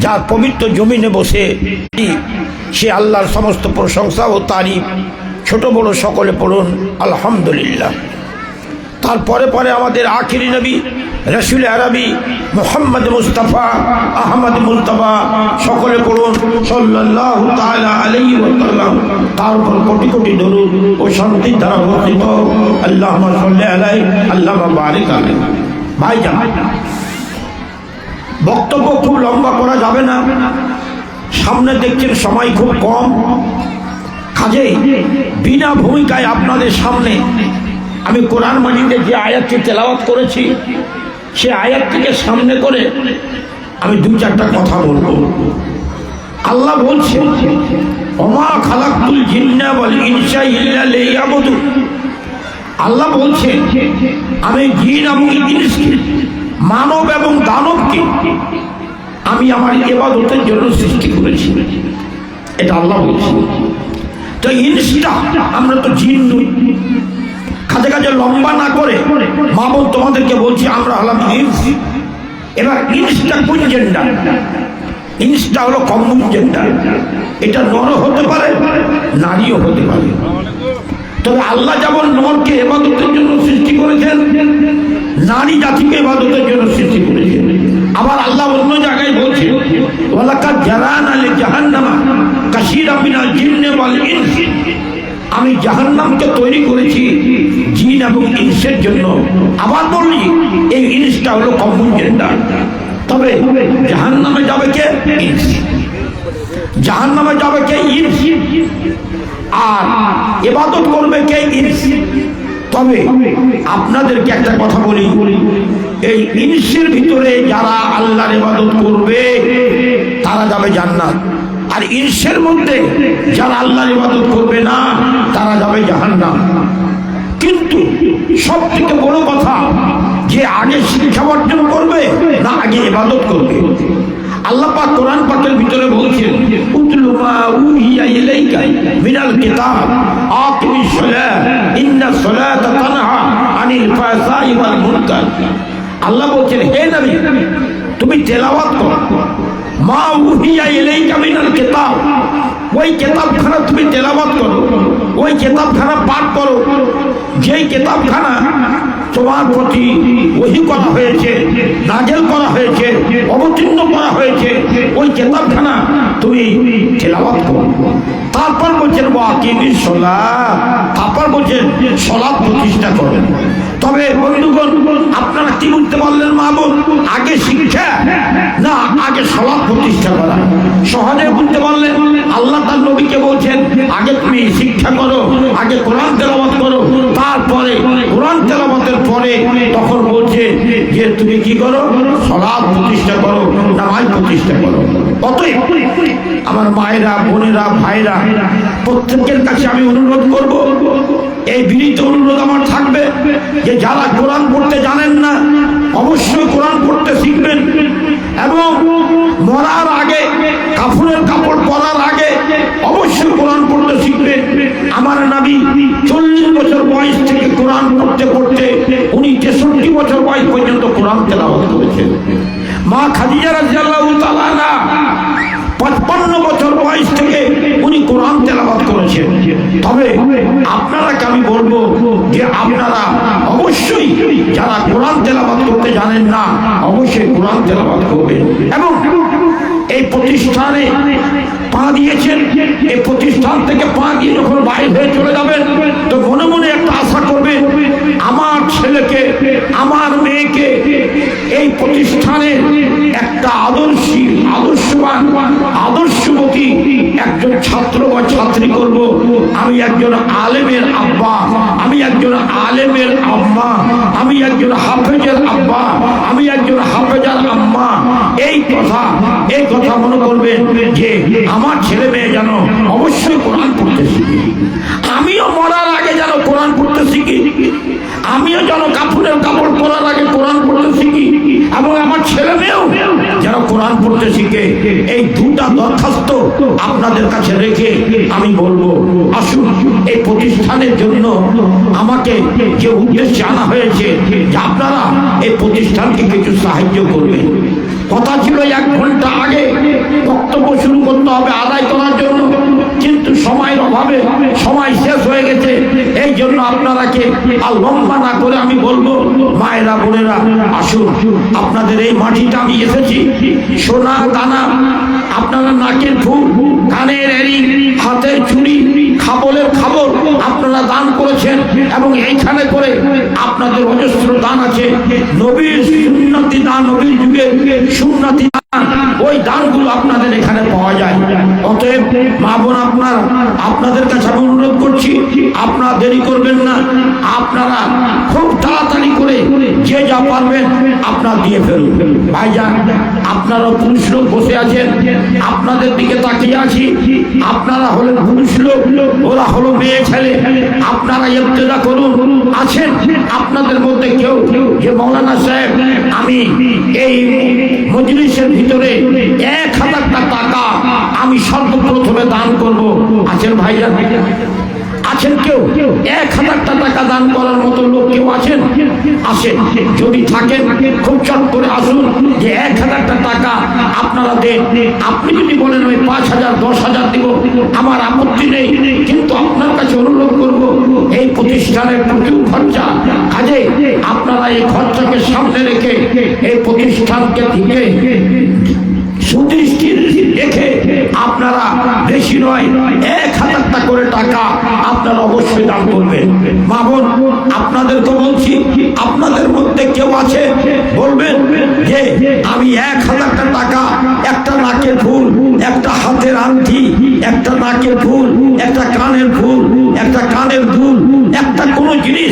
যার পবিত্র জমিনে বসে সে আল্লাহর সমস্ত প্রশংসা ও তারিফ। ছোট বড় সকলে পড়ুন আলহামদুলিল্লাহ। তারপরে পরে আমাদের আখিরি নবী রসুল আরবি মুহাম্মদ মুস্তাফা আহমদ মুজতবা, সকলে পড়ুন সাল্লাল্লাহু তাআলা আলাইহি ওয়া সাল্লাম। তার উপর কোটি কোটি দরুদ ও শান্তি দ্বারা বর্ষিত। আল্লাহুম্মা সাল্লি আলাইহি আল্লাহুম্মা বারিক আলাইহি। ভাইজান, বক্তব্য খুব লম্বা করা যাবে না, সামনে দেখছেন সময় খুব কম। কাজেই বিনা ভূমিকায় আপনাদের সামনে আমি কোরআন মাজিদে যে আয়াতটি তেলাওয়াত করেছি সে আয়াতটিকে সামনে করে আমি দু চারটা কথা বলবো। আল্লাহ বলছে, ওমা খালাকতুল জিন্না ওয়াল ইনসা ইল্লা লিয়াবুদুন। আল্লাহ বলছে, আমি জিন এবং ইনসকে, মানব এবং দানবকে আমি আমার ইবাদতের জন্য সৃষ্টি করেছি। এটা আল্লাহ বলছে। তো ইনসটা, আমরা তো জিন নই। কাজে কাজে লম্বা না করে মাবুদ তোমাদেরকে বলছি আমরা হলাম ইনস। এবার ইনসটা কোন জেন্ডার? ইনসটা হলো কমন জেন্ডার। এটা নর হতে পারে, নারীও হতে পারে। তবে আল্লাহ যেমন নরকে ইবাদতের জন্য সৃষ্টি করেছেন, নারী জাতিকে ইবাদতের জন্য সৃষ্টি করেছেন। আবার আল্লাহ অন্য জায়গায় বলছে, ওয়ালাকাদ জারানা লিজাহান্নামা কাসীরাম মিনাল জিন্নি ওয়াল ইনস। আমি জাহান্নামকে তৈরি করেছি জিন এবং ইনসের জন্য। আবার বললি এই ইনসটা হলো কমন জেন্ডার। তবে জাহান্নামে যাবে কে? ইনস। জাহান্নামে যাবে কে? ইনস। আর ইবাদত করবে কে? ইনস। তবে আপনাদেরকে একটা কথা বলি, এই ইনসের ভিতরে যারা আল্লাহর ইবাদত করবে তারা যাবে জান্নাত, আর ইনসের মধ্যে যারা আল্লাহর ইবাদত করবে না তারা যাবে জাহান্নাম। কিন্তু সব থেকে বড় কথা যে আগে শিক্ষা অর্জন করবে না আগে ইবাদত করবে। আল্লাহ পাক কোরআন পাকের ভিতরে বলছেন, উতলু মা উহিয়া ইলাইকা মিনাল কিতাব আকিমিস সালাহ ইন্নাস সালাতা তানহা আনিল ফাহশাই ওয়াল মুনকার। আল্লাহ বলছেন, হে নবী তুমি তেলাওয়াত করো মা উহিয়া ইলাইকা মিনাল কিতাব। ওই কিতাবখানা তুমি তেলাওয়াত করো, ওই কিতাবখানা পাঠ করো যেই কিতাবখানা তোমার প্রতি ওহী করা হয়েছে, নাযিল করা হয়েছে, অবতীর্ণ করা হয়েছে, ওই কিতাবখানা তুমি তেলাওয়াত করো। তারপর বলছেন ওয়াকিমিস সালাহ, তারপর বলছেন সালাত প্রতিষ্ঠা করো। তবে বন্ধুগণ, আপনারা কি বুঝতে পারলেন? মাবুদ আগে শিক্ষা না আগে সালাত প্রতিষ্ঠা করা? সহজে বুঝতে পারলেন। আল্লাহ তার নবীকে বলছেন, আগে তুমি শিক্ষা করো, আগে কোরআন তেলাওয়াত করো, তারপরে কোরআন তেলাওয়াতের পরে তখন বলছে যে তুমি কি করো? সালাত প্রতিষ্ঠা করো, নামাজ প্রতিষ্ঠা করো। অতএব আমার মায়েরা, বোনেরা, ভাইরা, প্রত্যেকের কাছে আমি অনুরোধ করব, এই বিনীত অনুরোধ আমার থাকবে যে যারা কোরআন পড়তে জানেন না অবশ্যই কোরআন পড়তে শিখবেন, এবং মরার আগে কাফনের কাপড় পরার আগে অবশ্যই কোরআন পড়তে শিখবেন। আমার নবী 40 বছর বয়স থেকে কোরআন পড়তে পড়তে উনি 63 বছর বয়স পর্যন্ত কোরআন তেলাওয়াত করেছেন। মা খাদিজা রাদিয়াল্লাহু তাআলা আনহা 55 বছর বয়স থেকে উনি কোরআন তেলাওয়াত করেছেন। তবে আপনারাকে আমি বলবো যে আপনারা অবশ্যই যারা কোরআন তেলাওয়াত করতে জানেন না অবশ্যই কোরআন তেলাওয়াত করবেন। এবং এই প্রতিষ্ঠানে পা দিয়েছেন, এই প্রতিষ্ঠান থেকে পা দিয়ে যখন বাইরে হয়ে চলে যাবেন তো মনে মনে একটা আশা করবে, আমার ছেলেকে, আমার মেয়েকে এই প্রতিষ্ঠানে একটা আদর্শবান, আদর্শমতী একজন ছাত্র বা ছাত্রী করব। আমি একজন আলেমের আব্বা, আমি একজন আলেমের আম্মা, আমি একজন হাফেজের আব্বা, আমি একজন হাফেজার আম্মা। এই কথা মনে করবেন যে আমার ছেলে মেয়ে যেন অবশ্যই কোরআন পড়তে শিখে। আমিও মরার আগে যেন কোরআন পড়তে শিখি, আমিও যেন কাপড়ের কাপড় পরার আগে কোরআন পড়তে শিখি, এবং আমার ছেলে মেয়েও যেন কোরআন পড়তে শিখে। এই দুটা দরখাস্ত আপনাদের কাছে রেখে আমি বলবো, আসুন এই প্রতিষ্ঠানের জন্য আমাকে যে উদ্দেশ্যে আনা হয়েছে যে আপনারা এই প্রতিষ্ঠানকে কিছু সাহায্য করবেন। কথা ছিল 1 ঘন্টা আপনারাকে আর লম্বা না করে আমি বলবো, মায়েরা বোনেরা আসুন, আপনাদের এই মাটিটা আমি এসেছি, সোনা দানা, আপনারা নাকের ফুল, কানের এরি, হাতের চুড়ি, খাবলের খাবল আপনারা দান করেছেন, এবং এইখানে করে আপনাদের অজস্র দান আছে। নবীর সুন্নতি দান, নবীর যুগে সুন্নতি দান, ওই দানগুলো আপনাদের এখানে পাওয়া যায়। অতএব মা বোন আপনাদের কাছে আমি অনুরোধ করছি, আপনারা দেরি করবেন না, আপনারা খুব তাড়াতাড়ি করে যে যা পারবেন আপনারা দিয়ে ফেলুন। ভাইজান, আপনারা পুরুষ লোক বসে আছেন, আপনাদের দিকে তাকিয়ে আছি, আপনারা হলেন পুরুষ লোক, ওরা হলো মেয়ে ছেলে, আপনারা ইবতেদা করুন। আছেন আপনাদের মধ্যে কেউ যে মৌলানা সাহেব, আমি এই মজলিসের ভিতরে 1000 টাকা আমি সর্বপ্রথমে দান করব? আছেন ভাইজান? আছেন কেউ 1000 টাকা দান করার মতো লোক কেউ আছেন? আসেন, যদি থাকেন খুব চট করে আসুন, যে 1000 টাকা আপনারা দেন। আপনি যদি বলেন ওই 5000 10,000 দিব, আমার আপত্তি নেই, কিন্তু আপনার কাছে অনুরোধ করব, এই প্রতিষ্ঠানের প্রচুর খরচা, কাজে আপনারা এই খরচাকে সামনে রেখে এই প্রতিষ্ঠানকে থেকে সুদৃষ্টি রেখে আপনারা বেশি নয় 1000 টাকা করে টাকা আপনারা অবশ্যই দান করবেন। মা বোন, আপনাদেরকে বলছি, আপনাদের মধ্যে কেউ আছে বলবেন যে আমি 1000 টাকা, একটা নাকের ফুল, একটা হাতের আংটি, একটা নাকের ফুল, একটা কানের ফুল, একটা কানের দুল, একটা কোনো জিনিস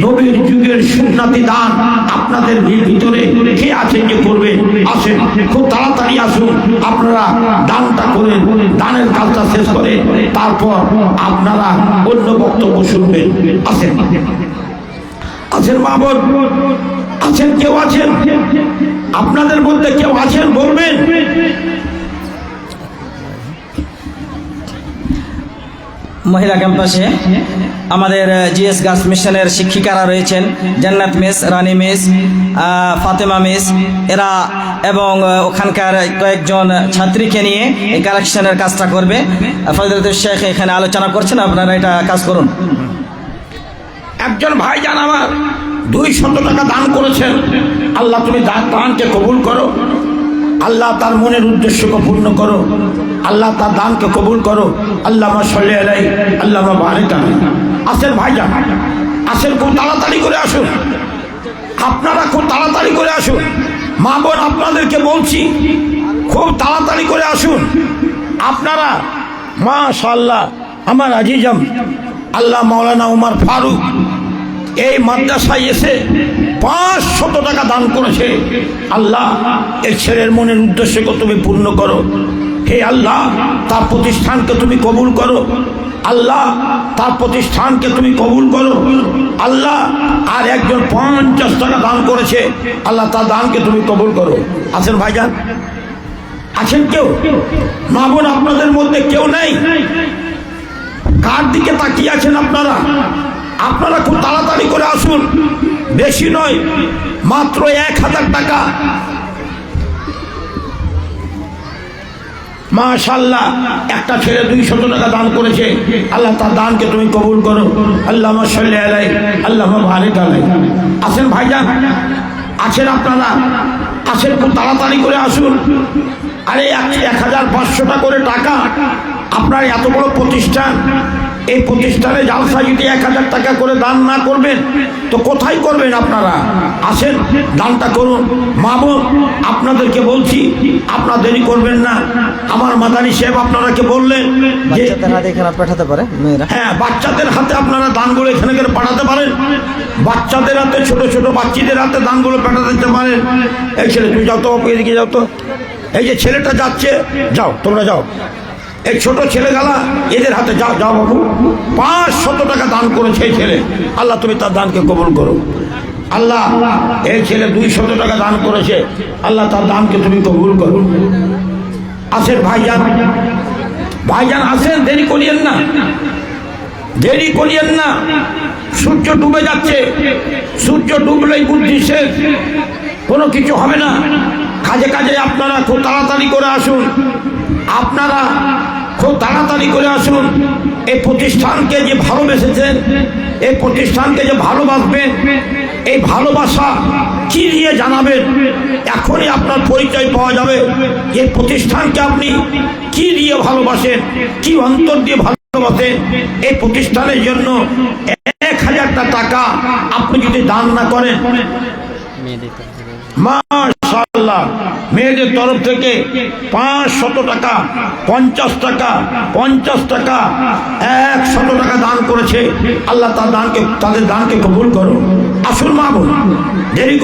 নবীর যুগের সুন্নতি দান আপনাদের ভিতরে কে আছে যে করবে? আসেন, খুব তাড়াতাড়ি আসুন, আপনারা দানটা করেন, দানের কাজটা শেষ করে তারপর আপনারা অন্য বক্তব্য শুনবেন। আসেন, আছেন মা বোন, আছেন কেউ আছেন? আপনাদের মধ্যে কেউ আছেন বলবেন? মহিলা ক্যাম্পাসে আমাদের জিএস গার্লস মিশনের শিক্ষিকারা রয়েছেন, জান্নাত মিস, রানী মিস, ফাতেমা মিস, এরা এবং ওখানকার কয়েকজন ছাত্রীকে নিয়ে এই কালেকশনের কাজটা করবে। ফজলুল শেখ এখানে আলোচনা করছেন, আপনারা এটা কাজ করুন। একজন ভাইজান আমার 200 টাকা দান করেছেন, আল্লাহ তুমি দানকে কবুল করো, আল্লাহ তার মনের উদ্দেশ্যকে পূর্ণ করো, আল্লাহ তার দানকে কবুল করো। আল্লাহুম্মা সাল্লি আলাইহি, আল্লাহুম্মা বারিক আলাইহি। আসেন ভাইজান, আসেন, খুব তাড়াতাড়ি করে আসুন, আপনারা খুব তাড়াতাড়ি করে আসুন। মা বোন, আপনাদেরকে বলছি খুব তাড়াতাড়ি করে আসুন আপনারা। মাশাআল্লাহ, আমার আজিজাম আল্লাহ মাওলানা উমর ফারুক এই মাদ্রাসায় এসে 500 টাকা দান করেছে। আল্লাহ এই ছেলের মনের উদ্দেশ্যকে তুমি পূর্ণ করো, হে আল্লাহ তার প্রতিষ্ঠানকে তুমি কবুল করো, আল্লাহ তার প্রতিষ্ঠানকে তুমি কবুল করো। আল্লাহ আর একজন 50 টাকা দান করেছে, আল্লাহ তার দানকে তুমি কবুল করো। আছেন ভাইজান? আছেন কেউ? মা বোন, আপনাদের মধ্যে কেউ নেই? কার দিকে তাকিয়ে আছেন আপনারা? আপনারা খুব তাড়াতাড়ি করে আসুন, বেশি নয়, মাত্র 1000 টাকা। মাশাআল্লাহ, একটা ছেলে 200 টাকা দান করেছে, আল্লাহ তার দানকে তুমি কবুল করো। আল্লাহুম্মা সাল্লি আলাইহি, আল্লাহুম্মা বারিক আলাইহি। আসেন ভাইজান, আছেন আপনারা? আসেন, খুব তাড়াতাড়ি করে আসুন। আরে 1500 করে টাকা, আপনার এত বড় প্রতিষ্ঠান, এই প্রতিষ্ঠানে জালসা যদি 1000 টাকা করে দান না করবেন তো কোথায় করবেন আপনারা? আসেন, দানটা করুন। মা বোন, আপনাদেরকে বলছি, আপনারা দেরি করবেন না। আমার মাদানী সাহেব আপনারাকে বললেন যে পাঠাতে পারে মেয়েরা, হ্যাঁ, বাচ্চাদের হাতে আপনারা দানগুলো এখানে পাঠাতে পারেন, বাচ্চাদের হাতে, ছোট ছোট বাচ্চাদের হাতে দানগুলো পাঠাতে দিতে পারেন। এই ছেলে, তুমি যাও তো, এদিকে যাও তো, এই যে ছেলেটা যাচ্ছে, যাও তোমরা যাও, এই ছোট ছেলেগুলা এদের হাতে যাও, যাও বাবু। 500 টাকা দান করেছে এই ছেলে, আল্লাহ তুমি তার দানকে কবুল করো। আল্লাহ এই ছেলে 200 টাকা দান করেছে, আল্লাহ তার দানকে তুমি কবুল করো। আসেন ভাইজান, ভাইজান আসেন, দেরি করিয়েন না, দেরি করিয়েন না। সূর্য ডুবে যাচ্ছে, সূর্য ডুবলেই বুদ্ধি শেষ, কোনো কিছু হবে না। কাজে কাজে আপনারা খুব তাড়াতাড়ি করে আসুন, আপনারা খুব তাড়াতাড়ি করে আসুন। এই প্রতিষ্ঠানকে যে ভালোবেসেছেন, এই প্রতিষ্ঠানকে যে ভালোবাসবেন, এই ভালোবাসা কি দিয়ে জানাবেন? এখনই আপনার পরিচয় পাওয়া যাবে এই প্রতিষ্ঠানকে আপনি কি দিয়ে ভালোবাসেন, কি অন্তর দিয়ে ভালোবাসেন। এই প্রতিষ্ঠানের জন্য 1000টা টাকা আপনি যদি দান না করেন, মাশাআল্লাহ, মেয়েদের তরফ থেকে 500 টাকা, 50 টাকা, 50 টাকা, 100 টাকা দান করেছে। আল্লাহ তাদের দানকে কবুল করো। আসুন মা বোন, দেরি